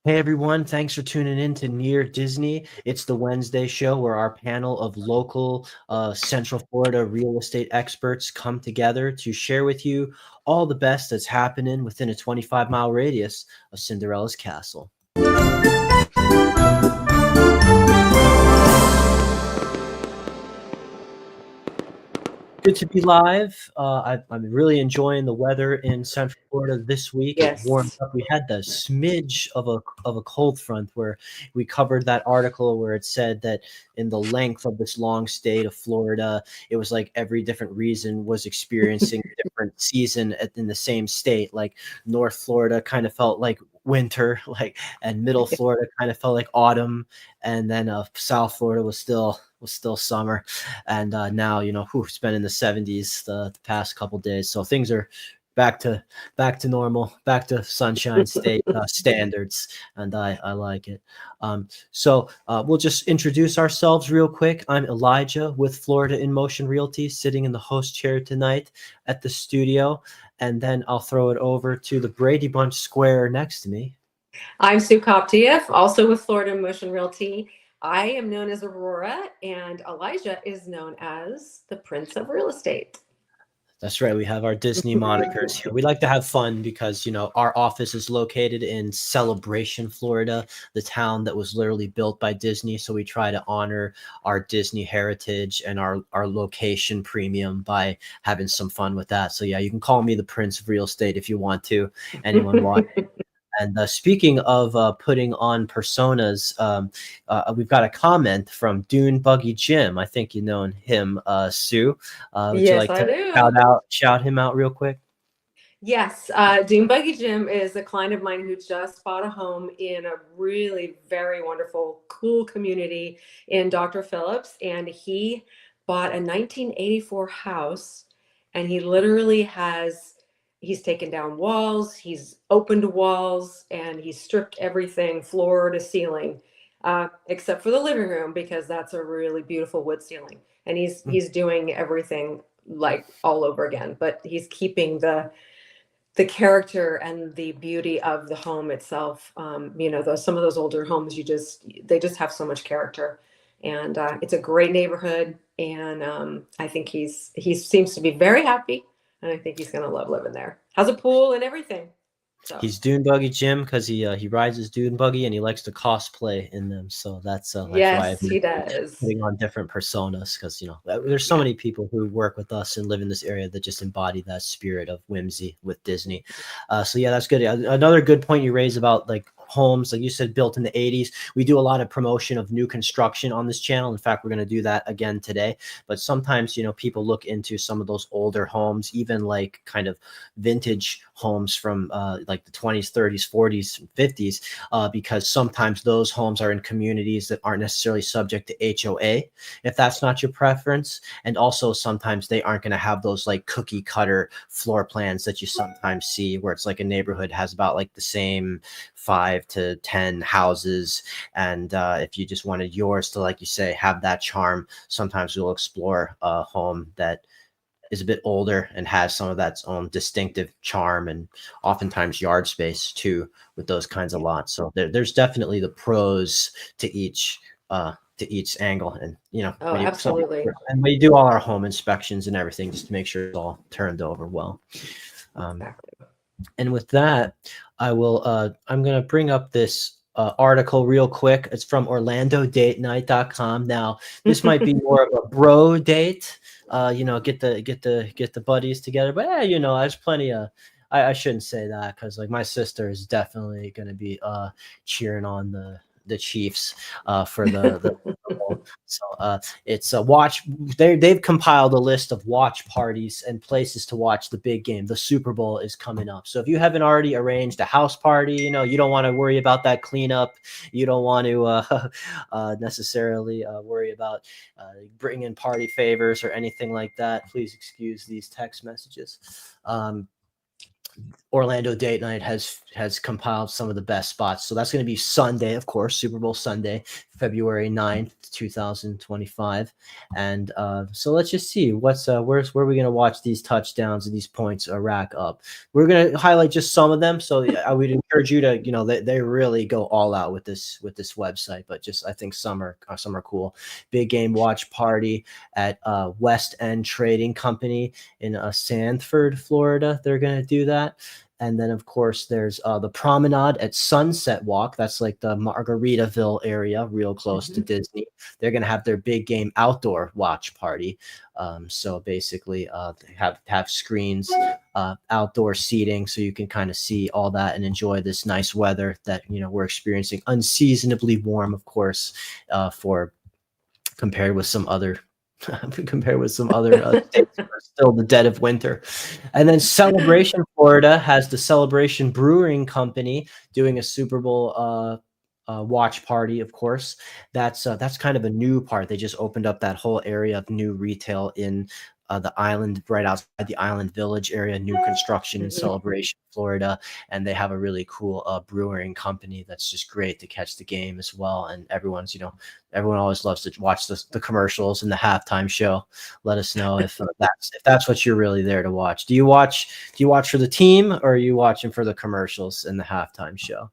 Hey everyone, thanks for tuning in to Near Disney. It's the Wednesday show where our panel of local Central Florida real estate experts come together to share with you all the best that's happening within a 25-mile radius of Cinderella's castle. Good to be live. I'm really enjoying the weather in Central Florida this week. It warmed Yes. up. We had the smidge of a cold front where we covered that article where it said that in the length of this long state of Florida, it was like every different region was experiencing a different season in the same state. Like North Florida kind of felt like winter, and Middle Florida kind of felt like autumn, and then South Florida was still summer, and now it's been in the 70s the past couple days, so things are back to normal, back to sunshine state standards, and I like it. So we'll just introduce ourselves real quick. I'm Elijah with Florida in Motion Realty, sitting in the host chair tonight at the studio, and then I'll throw it over to the Brady Bunch square next to me. I'm Sue Koptiev, also with Florida Motion Realty. I am known as Aurora, and Elijah is known as the Prince of Real Estate. That's right. We have our Disney monikers here. We like to have fun because, our office is located in Celebration, Florida, the town that was literally built by Disney. So we try to honor our Disney heritage and our location premium by having some fun with that. So yeah, you can call me the Prince of Real Estate if you want to. Anyone watch? And speaking of putting on personas, we've got a comment from Dune Buggy Jim. I think you know him, Sue. Would you Yes, like I to do. shout him out real quick? Yes, Dune Buggy Jim is a client of mine who just bought a home in a really very wonderful, cool community in Dr. Phillips, and he bought a 1984 house, and he literally he's taken down walls, he's opened walls, and he's stripped everything floor to ceiling, except for the living room because that's a really beautiful wood ceiling, and he's doing everything like all over again, but he's keeping the character and the beauty of the home itself. Some of those older homes, they just have so much character, and it's a great neighborhood. And I think he seems to be very happy, and I think he's gonna love living there. Has a pool and everything. So He's Dune Buggy Jim because he rides his Dune Buggy and he likes to cosplay in them. So that's why I've yes, been he does. putting on different personas, because there's so Yeah. many people who work with us and live in this area that just embody that spirit of whimsy with Disney. So yeah, that's good. Another good point you raised about like homes, like you said, built in the 80s. We do a lot of promotion of new construction on this channel. In fact, we're going to do that again today. But sometimes people look into some of those older homes, even like kind of vintage homes from like the 20s, 30s, 40s, 50s, because sometimes those homes are in communities that aren't necessarily subject to HOA, if that's not your preference. And also sometimes they aren't going to have those like cookie cutter floor plans that you sometimes see, where it's like a neighborhood has about like the same 5 to 10 houses. And if you just wanted yours to, like you say, have that charm, sometimes we'll explore a home that is a bit older and has some of that own distinctive charm, and oftentimes yard space too with those kinds of lots. So there's definitely the pros to each angle. And Oh, absolutely. and we do all our home inspections and everything just to make sure it's all turned over well. Exactly. And with that, I'm going to bring up this article real quick. It's from orlandodatenight.com. Now, this might be more of a bro date, get the buddies together, but there's plenty of, I shouldn't say that, because like my sister is definitely going to be cheering on the Chiefs for the so it's a watch. They've compiled a list of watch parties and places to watch the big game. The Super Bowl is coming up. So if you haven't already arranged a house party, you don't want to worry about that cleanup. You don't want to necessarily worry about bringing party favors or anything like that. Please excuse these text messages. Orlando Date Night has compiled some of the best spots. So that's going to be Sunday, of course, Super Bowl Sunday, February 9th, 2025. And so let's just see where are we going to watch these touchdowns and these points rack up. We're going to highlight just some of them. So I would encourage you to, they really go all out with this website, but just, I think some are cool. Big game watch party at West End Trading Company in Sanford, Florida. They're going to do that. And then, of course, there's the promenade at Sunset Walk. That's like the Margaritaville area, real close to Disney. They're going to have their big game outdoor watch party. So basically, they have screens, outdoor seating, so you can kind of see all that and enjoy this nice weather that we're experiencing. Unseasonably warm, of course, for compared with some other states that are still the dead of winter. And then Celebration Florida has the Celebration Brewing Company doing a Super Bowl watch party. Of course, that's kind of a new part. They just opened up that whole area of new retail in the island, right outside the Island Village area, new construction in Celebration, Florida, and they have a really cool brewing company that's just great to catch the game as well. And everyone always loves to watch the commercials and the halftime show. Let us know if that's what you're really there to watch. Do you watch for the team, or are you watching for the commercials and the halftime show?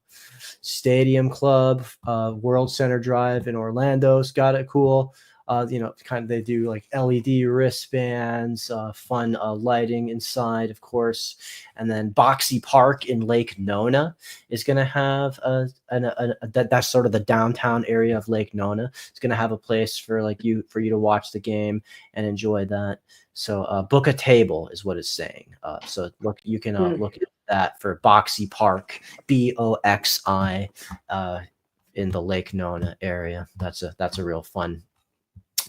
Stadium Club, World Center Drive in Orlando's got it cool. They do like LED wristbands, fun lighting inside, of course. And then Boxy Park in Lake Nona is going to have that's sort of the downtown area of Lake Nona. It's going to have a place for you to watch the game and enjoy that. So book a table is what it's saying. So look, you can look at that for Boxy Park, BOXI, in the Lake Nona area. That's a real fun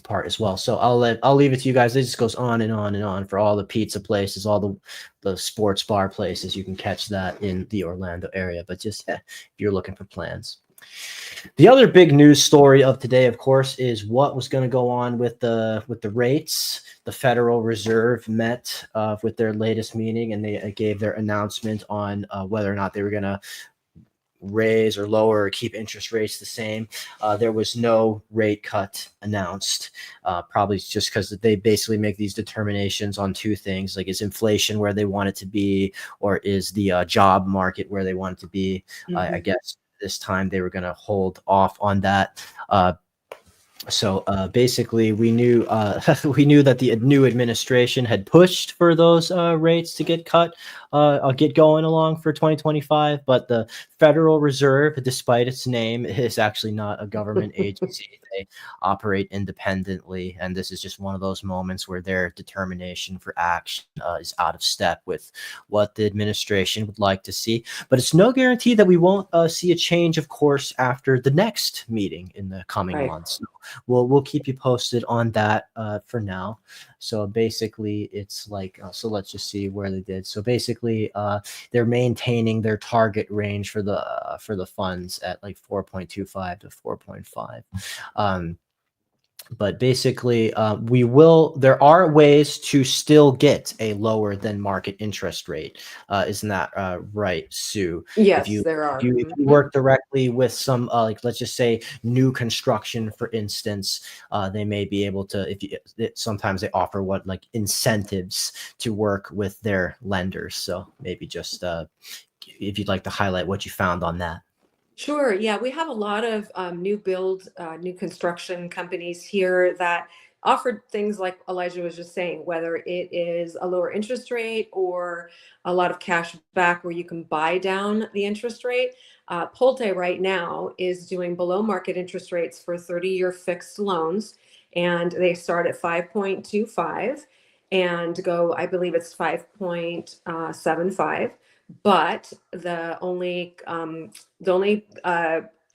part as well. So I'll leave it to you guys. It just goes on and on and on for all the pizza places, all the sports bar places. You can catch that in the Orlando area, but just if you're looking for plans. The other big news story of today, of course, is what was going to go on with the rates. The Federal Reserve met with their latest meeting, and they gave their announcement on whether or not they were going to raise or lower or keep interest rates the same. There was no rate cut announced, probably just because they basically make these determinations on two things, like is inflation where they want it to be, or is the job market where they want it to be. I guess this time they were going to hold off on that. So basically, we knew that the new administration had pushed for those rates to get cut, get going along for 2025. But the Federal Reserve, despite its name, is actually not a government agency. They operate independently, and this is just one of those moments where their determination for action is out of step with what the administration would like to see. But it's no guarantee that we won't see a change, of course, after the next meeting in the coming months. So we'll keep you posted on that for now. So basically, it's like so let's just see where they did. So basically, they're maintaining their target range for the funds at like 4.25 to 4.5. But basically, there are ways to still get a lower than market interest rate. Isn't that right, Sue? Yes, there are. If you work directly with some, let's just say new construction, for instance, they may be able to, sometimes they offer incentives to work with their lenders. So maybe just if you'd like to highlight what you found on that. Sure. Yeah, we have a lot of new construction companies here that offered things like Elijah was just saying, whether it is a lower interest rate or a lot of cash back where you can buy down the interest rate. Polte right now is doing below market interest rates for 30-year fixed loans, and they start at 5.25 and go, I believe it's 5.75. But the only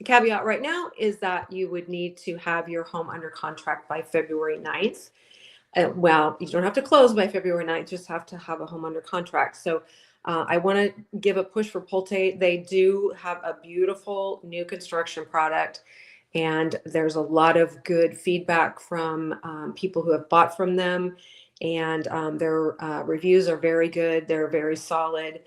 caveat right now is that you would need to have your home under contract by February 9th. Well, you don't have to close by February 9th, just have to have a home under contract. So I want to give a push for Polte. They do have a beautiful new construction product, and there's a lot of good feedback from people who have bought from them, and their reviews are very good. They're very solid.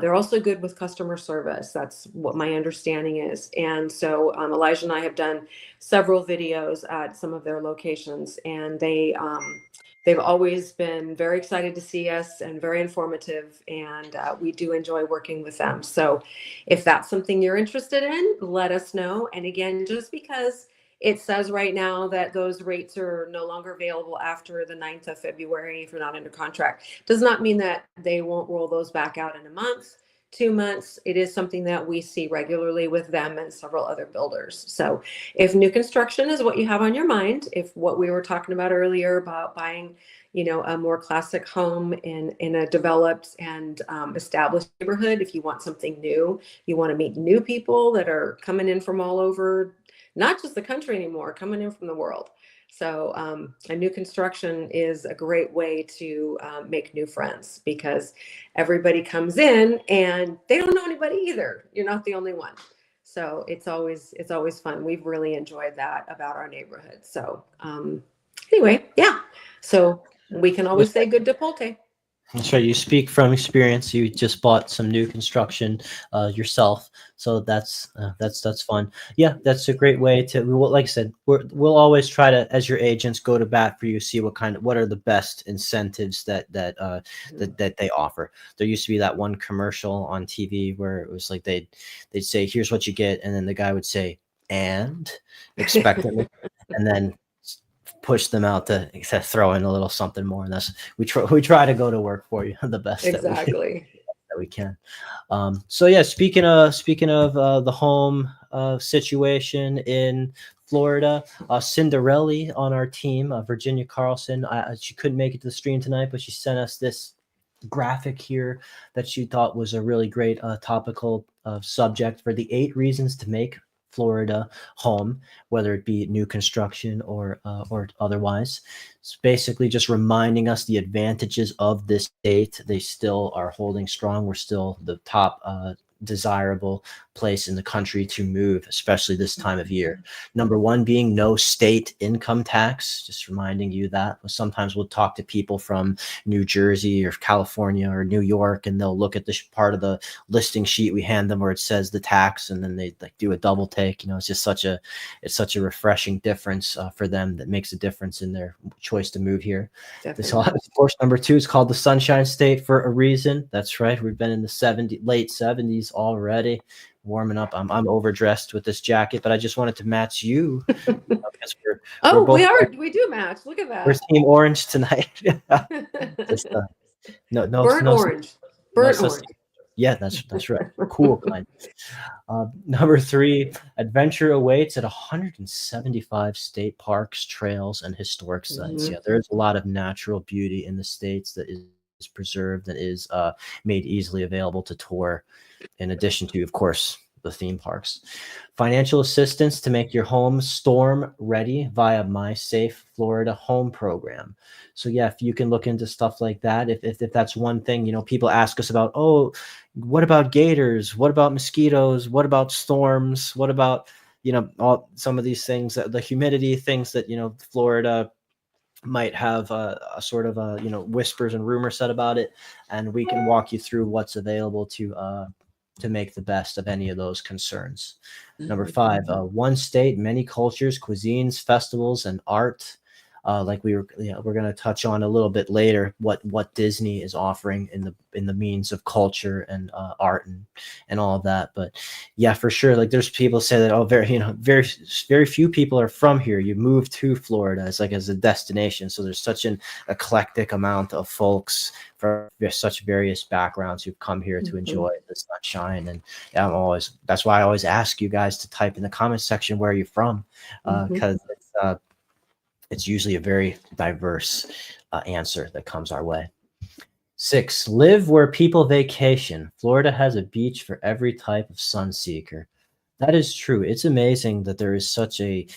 They're also good with customer service. That's what my understanding is. And so Elijah and I have done several videos at some of their locations, and they've always been very excited to see us and very informative. And we do enjoy working with them. So if that's something you're interested in, let us know. And again, just because it says right now that those rates are no longer available after the 9th of February if you're not under contract, does not mean that they won't roll those back out in a month, 2 months. It is something that we see regularly with them and several other builders. So if new construction is what you have on your mind, if what we were talking about earlier about buying, a more classic home in a developed and established neighborhood, if you want something new, you want to meet new people that are coming in from all over, not just the country anymore, coming in from the world. So a new construction is a great way to make new friends, because everybody comes in and they don't know anybody either. You're not the only one. So it's always fun. We've really enjoyed that about our neighborhood. So anyway, yeah. So we can always say good depolte. That's right. You speak from experience. You just bought some new construction yourself, so that's fun. Yeah, that's a great way to. Like I said, we'll always try to, as your agents, go to bat for you. See what are the best incentives that they offer. There used to be that one commercial on TV where it was like they'd say, "Here's what you get," and then the guy would say, "And," expectantly, and then push them out to throw in a little something more. And that's we try to go to work for you the best Exactly. that we can. So yeah, speaking of the home situation in Florida, Cinderella on our team, Virginia Carlson, she couldn't make it to the stream tonight, but she sent us this graphic here that she thought was a really great topical subject for the 8 reasons to make Florida home, whether it be new construction or otherwise. It's basically just reminding us the advantages of this state. They still are holding strong. We're still the top desirable place in the country to move, especially this time of year. Number one being no state income tax, just reminding you that. Sometimes we'll talk to people from New Jersey or California or New York, and they'll look at this part of the listing sheet we hand them where it says the tax, and then they do a double take. It's just such a refreshing difference for them that makes a difference in their choice to move here. This, of course, number 2 is called the Sunshine State for a reason. That's right. We've been in the late 70s already, warming up. I'm overdressed with this jacket, but I just wanted to match you. Because we're both, we do match. Look at that. We're team orange tonight. Just, no, burnt orange. Burnt orange. Yeah, that's right. Cool kind. Number 3, adventure awaits at 175 state parks, trails, and historic sites. Mm-hmm. Yeah, there's a lot of natural beauty in the states that is preserved and is made easily available to tour, in addition to, of course, the theme parks. Financial assistance to make your home storm ready via My Safe Florida Home Program. So yeah, if you can look into stuff like that, if that's one thing, people ask us about, oh, what about gators? What about mosquitoes? What about storms? What about, some of these things, the humidity things that, Florida might have a sort of whispers and rumors said about it, and we can walk you through what's available to make the best of any of those concerns. Number 5, one state, many cultures, cuisines, festivals, and art. Like we're going to touch on a little bit later what Disney is offering in the means of culture and art and all of that. But yeah, for sure, like there's people say that, oh, very few people are from here. You move to Florida as a destination, so there's such an eclectic amount of folks from such various backgrounds who've come here to enjoy the sunshine. And that's why I always ask you guys to type in the comment section where you're from, because it's usually a very diverse answer that comes our way. 6, live where people vacation. Florida has a beach for every type of sun seeker. That is true. It's amazing that there is such a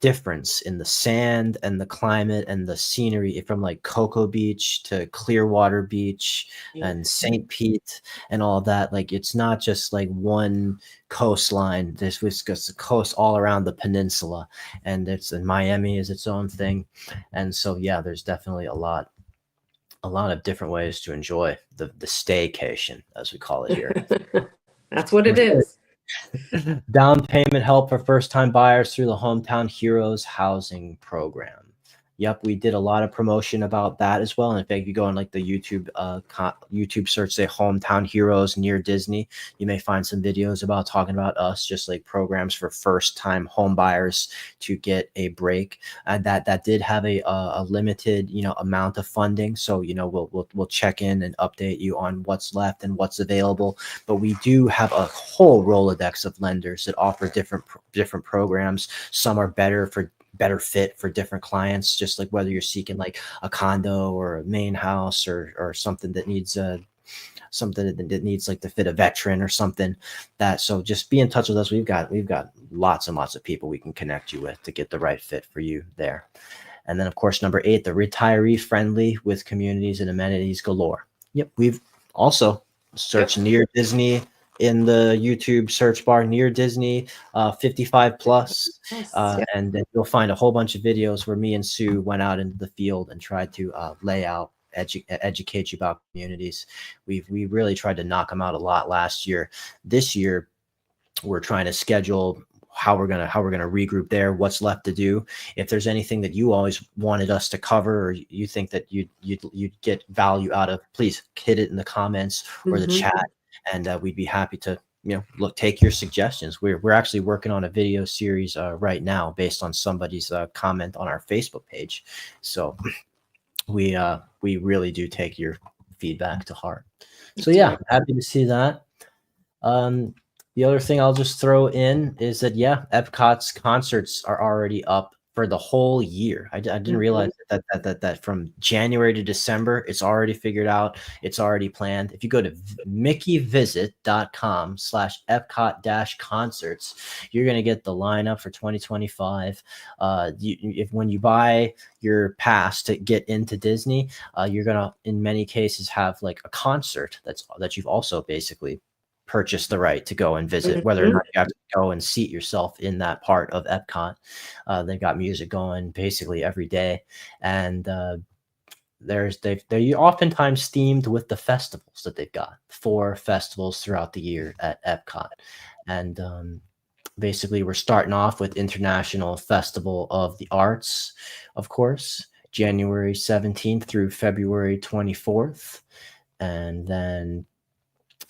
difference in the sand and the climate and the scenery from Cocoa Beach to Clearwater Beach and St. Pete and all that. It's not just one coastline. This was just the coast all around the peninsula, and Miami is its own thing. And so, yeah, there's definitely a lot a lot of different ways to enjoy the staycation, as we call it here. That's what it is. Down payment help for first-time buyers through the Hometown Heroes housing program. Yep, we did a lot of promotion about that as well. And in fact, if you go on like the YouTube search, say Hometown Heroes near Disney, you may find some videos about talking about us, just like programs for first-time home buyers to get a break. And that did have a limited, amount of funding. So, we'll check in and update you on what's left and what's available. But we do have a whole Rolodex of lenders that offer different programs. Some are better fit for different clients, just like whether you're seeking like a condo or a main house or something that needs like to fit a veteran or something. So just be in touch with us. We've got lots and lots of people we can connect you with to get the right fit for you there. And then of course, number 8, the retiree friendly with communities and amenities galore. Yep. We've also searched near Disney in the YouTube search bar, near Disney, 55 plus. And then you'll find a whole bunch of videos where me and Sue went out into the field and tried to lay out, educate you about communities. We really tried to knock them out a lot last year. This year, we're trying to schedule how we're gonna regroup there, what's left to do. If there's anything that you always wanted us to cover, or you think that you'd get value out of, please hit it in the comments or the chat, and we'd be happy to take your suggestions. We're actually working on a video series right now based on somebody's comment on our Facebook page. So we really do take your feedback to heart. So yeah, happy to see that. The other thing I'll just throw in is that, Epcot's concerts are already up for the whole year. I didn't realize that from January to December, it's already figured out. It's already planned. If you go to mickeyvisit.com/Epcot-concerts, you're going to get the lineup for 2025. When you buy your pass to get into Disney, you're going to, in many cases, have like a concert that you've also basically purchase the right to go and visit, whether or not you have to go and seat yourself in that part of Epcot. They've got music going basically every day, and they're oftentimes themed with the festivals that they've got. 4 festivals throughout the year at Epcot, and basically we're starting off with International Festival of the Arts, of course, January 17th through February 24th, and then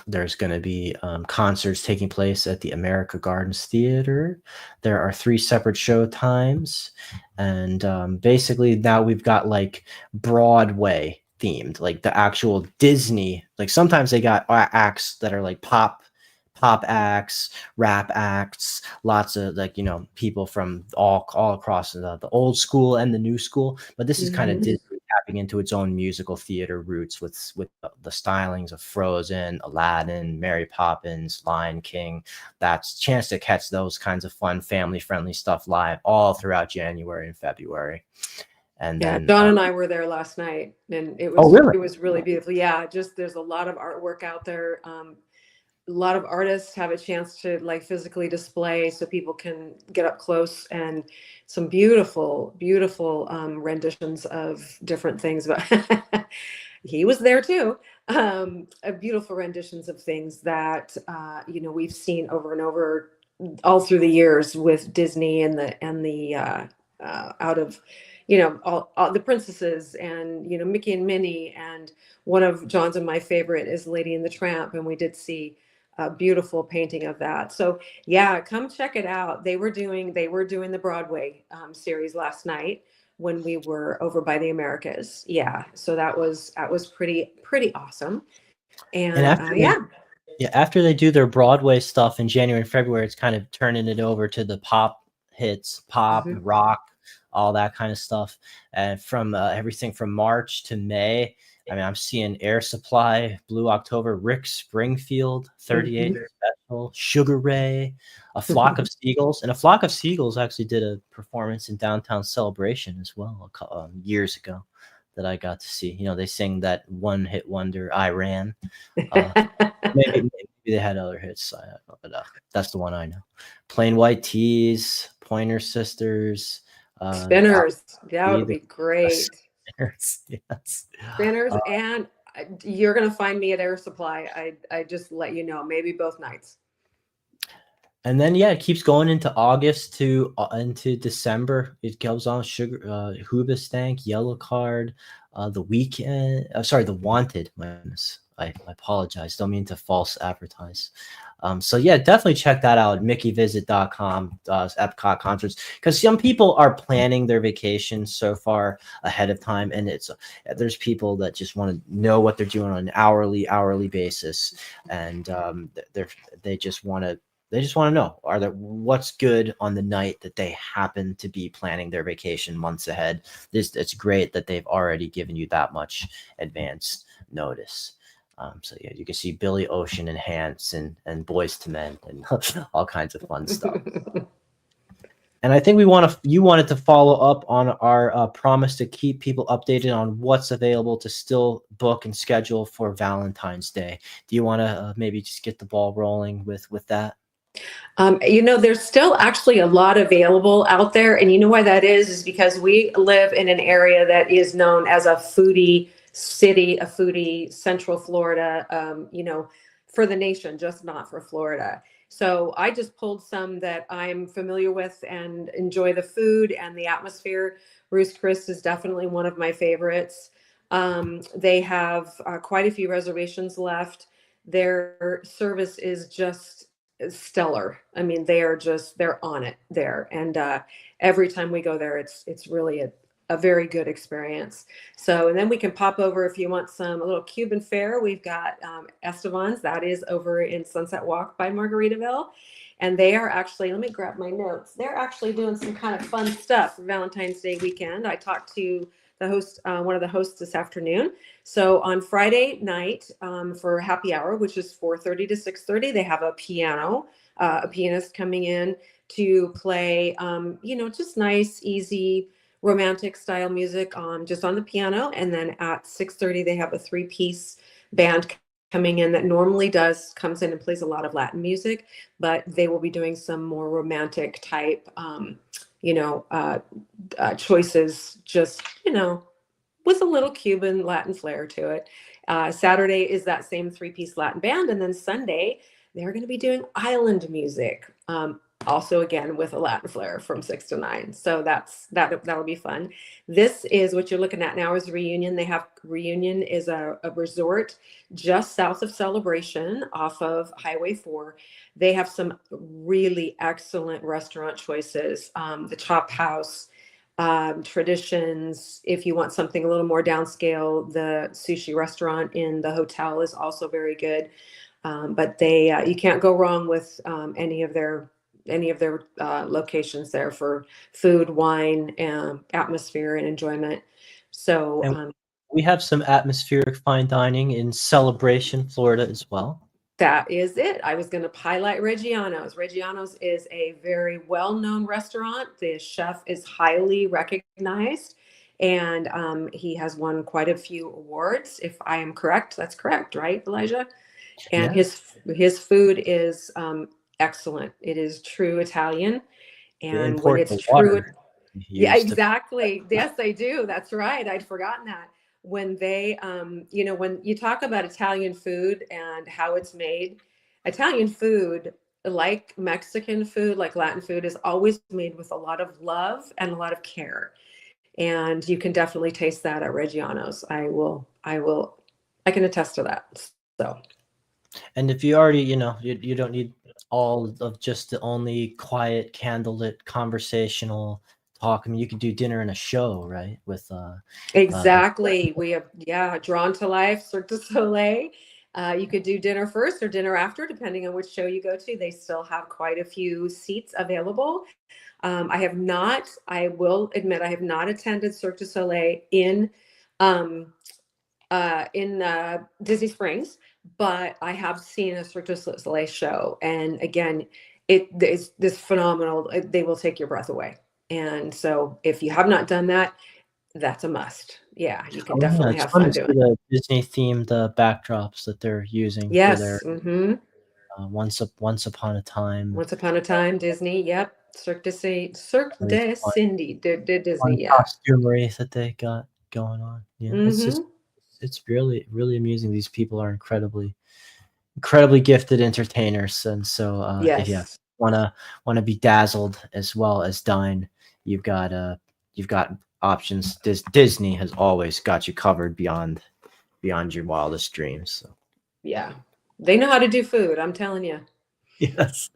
there's going to be concerts taking place at the America Gardens Theater. There are 3 separate show times. And basically now we've got like Broadway themed, like the actual Disney. Like sometimes they got acts that are like pop acts, rap acts, lots of like, people from all across the old school and the new school. But this is kind of Disney tapping into its own musical theater roots with the stylings of Frozen, Aladdin, Mary Poppins, Lion King. That's a chance to catch those kinds of fun, family-friendly stuff live all throughout January and February. And then John and I were there last night, and it was really beautiful. Yeah, just there's a lot of artwork out there. A lot of artists have a chance to like physically display so people can get up close, and some beautiful renditions of different things. But he was there too. Beautiful renditions of things that we've seen over and over all through the years with Disney and the out of all the princesses, and Mickey and Minnie, and one of John's and my favorite is Lady and the Tramp, and we did see a beautiful painting of that. So yeah, come check it out. They were doing the Broadway series last night when we were over by the Americas. Yeah, so that was pretty awesome. And after they do their Broadway stuff in January and February, it's kind of turning it over to the pop hits, pop, rock, all that kind of stuff. And from everything from March to May, I mean, I'm seeing Air Supply, Blue October, Rick Springfield, 38 Special, Sugar Ray, A Flock of Seagulls. And A Flock of Seagulls actually did a performance in Downtown Celebration as well years ago that I got to see. They sing that one-hit wonder, I Ran. Maybe they had other hits, but that's the one I know. Plain White Tees, Pointer Sisters. Spinners. That would be great. Spinners, yes. Spinners, Uh, and you're gonna find me at Air Supply. I just let you know, maybe both nights. and then yeah, it keeps going into August to into December. It goes on sugar, Hoobastank, Yellow Card, the Weekend. Sorry, the Wanted. My goodness, I apologize. Don't mean to false advertise. So yeah, definitely check that out. MickeyVisit.com, Epcot concerts, because some people are planning their vacation so far ahead of time, and there's people that just want to know what they're doing on an hourly basis, and they just want to know, are there what's good on the night that they happen to be planning their vacation months ahead. It's great that they've already given you that much advance notice. So yeah, you can see Billy Ocean and Hans and Boys to Men and all kinds of fun stuff. And I think you wanted to follow up on our promise to keep people updated on what's available to still book and schedule for Valentine's Day. Do you want to maybe just get the ball rolling with that? There's still actually a lot available out there. And you know why that is because we live in an area that is known as a foodie city, a foodie Central Florida, for the nation, just not for Florida. So I just pulled some that I'm familiar with and enjoy the food and the atmosphere. Ruth's Chris is definitely one of my favorites. They have quite a few reservations left. Their service is just stellar. I mean, they're on it there. And every time we go there, it's really a very good experience. So, and then we can pop over if you want a little Cuban fare. We've got Estevan's, that is over in Sunset Walk by Margaritaville. And they are actually, let me grab my notes. They're actually doing some kind of fun stuff for Valentine's Day weekend. I talked to the host, one of the hosts this afternoon. So on Friday night for happy hour, which is 4:30 to 6:30, they have a pianist coming in to play, just nice, easy, romantic style music just on the piano. And then at 6:30, they have a three-piece band coming in that normally comes in and plays a lot of Latin music, but they will be doing some more romantic type, choices, just, with a little Cuban Latin flair to it. Saturday is that same three-piece Latin band, and then Sunday they're going to be doing island music, also again with a Latin flair from 6 to 9. So that'll be fun. This is what you're looking at now is Reunion. Reunion is a resort just south of Celebration off of Highway 4. They have some really excellent restaurant choices. The Chop House, Traditions. If you want something a little more downscale, the sushi restaurant in the hotel is also very good. But you can't go wrong with any of their locations there for food, wine, atmosphere, and enjoyment. So And we have some atmospheric fine dining in Celebration, Florida as well. that is it. I was going to highlight Reggiano's. Reggiano's is a very well-known restaurant. The chef is highly recognized, and he has won quite a few awards. If I am correct, that's correct, right, Elijah? And Yeah, his food is excellent. It is true Italian, they and when import it's the true, water yeah, used to. exactly. Yes, they do. That's right. I'd forgotten that. When they, when you talk about Italian food and how it's made, Italian food, like Mexican food, like Latin food, is always made with a lot of love and a lot of care. And you can definitely taste that at Reggiano's. I can attest to that. So. And if you already, you don't need all of just the only quiet, candlelit, conversational talk. I mean, you could do dinner and a show, right? With the Exactly. We have, yeah, Drawn to Life, Cirque du Soleil. You could do dinner first or dinner after, depending on which show you go to. They still have quite a few seats available. I will admit, I have not attended Cirque du Soleil um, in Disney Springs, but I have seen a Cirque du Soleil show. And again, it is this phenomenal, they will take your breath away. And so if you have not done that, that's a must. Yeah, you can oh yeah, definitely it's have fun to fun see doing it. the Disney themed backdrops that they're using for their Yes. Once Upon a Time. Once Upon a Time, Disney. Yep. Cirque Some of these du fun, Cindy, did fun Disney. Yeah. costumery that they got going on. Yeah, Hmm. it's really really amusing. These people are incredibly gifted entertainers, and so if you Yes. wanna be dazzled as well as dine, you've got you've got options. Disney has always got you covered beyond your wildest dreams. So Yeah. They know how to do food, I'm telling you. yes,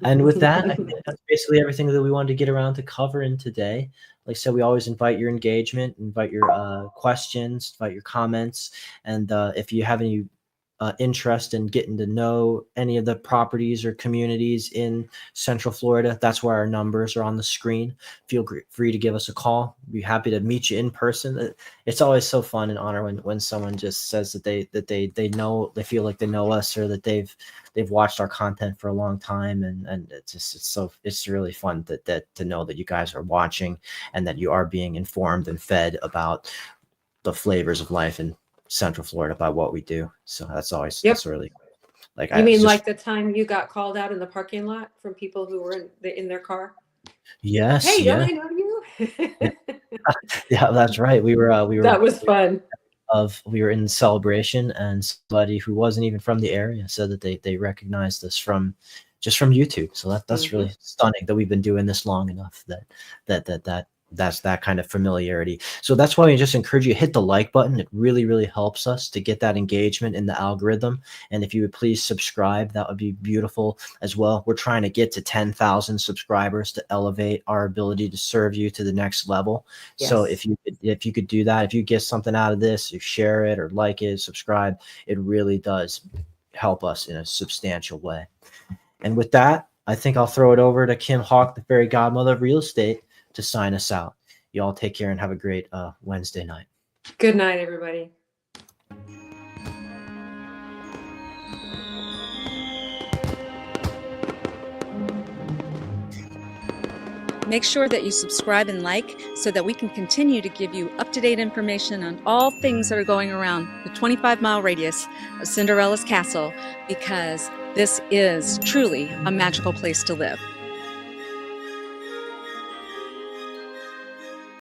and with that, I think that's basically everything that we wanted to get around to covering today. Like I said, we always invite your engagement, invite your questions, invite your comments, and if you have any interest in getting to know any of the properties or communities in Central Florida, that's where our numbers are on the screen. Feel free to give us a call. Be happy to meet you in person. It's always so fun and honor when someone just says that they know, they feel like they know us, or that they've watched our content for a long time, and it's really fun that to know that you guys are watching and that you are being informed and fed about the flavors of life in Central Florida by what we do. So Yep. that's really like You I mean just like the time you got called out in the parking lot from people who were in their car? yes, Hey, don't yeah, I know you? yeah, yeah, that's right. That was fun. We were in celebration, and somebody who wasn't even from the area said that they recognized us from just from YouTube. So that's Hmm. really stunning that we've been doing this long enough that's that kind of familiarity. So that's why I just encourage you to hit the like button. It really really helps us to get that engagement in the algorithm. And if you would please subscribe, that would be beautiful as well. We're trying to get to 10,000 subscribers to elevate our ability to serve you to the next level. So Yes. if you could do that, if you get something out of this, you share it or like it, subscribe, it really does help us in a substantial way. And with that, I think I'll throw it over to Kim Hawk, the fairy godmother of real estate, to sign us out. You all take care and have a great Wednesday night. Good night, everybody. Make sure that you subscribe and like so that we can continue to give you up-to-date information on all things that are going around the 25-mile radius of Cinderella's castle, because this is truly a magical place to live.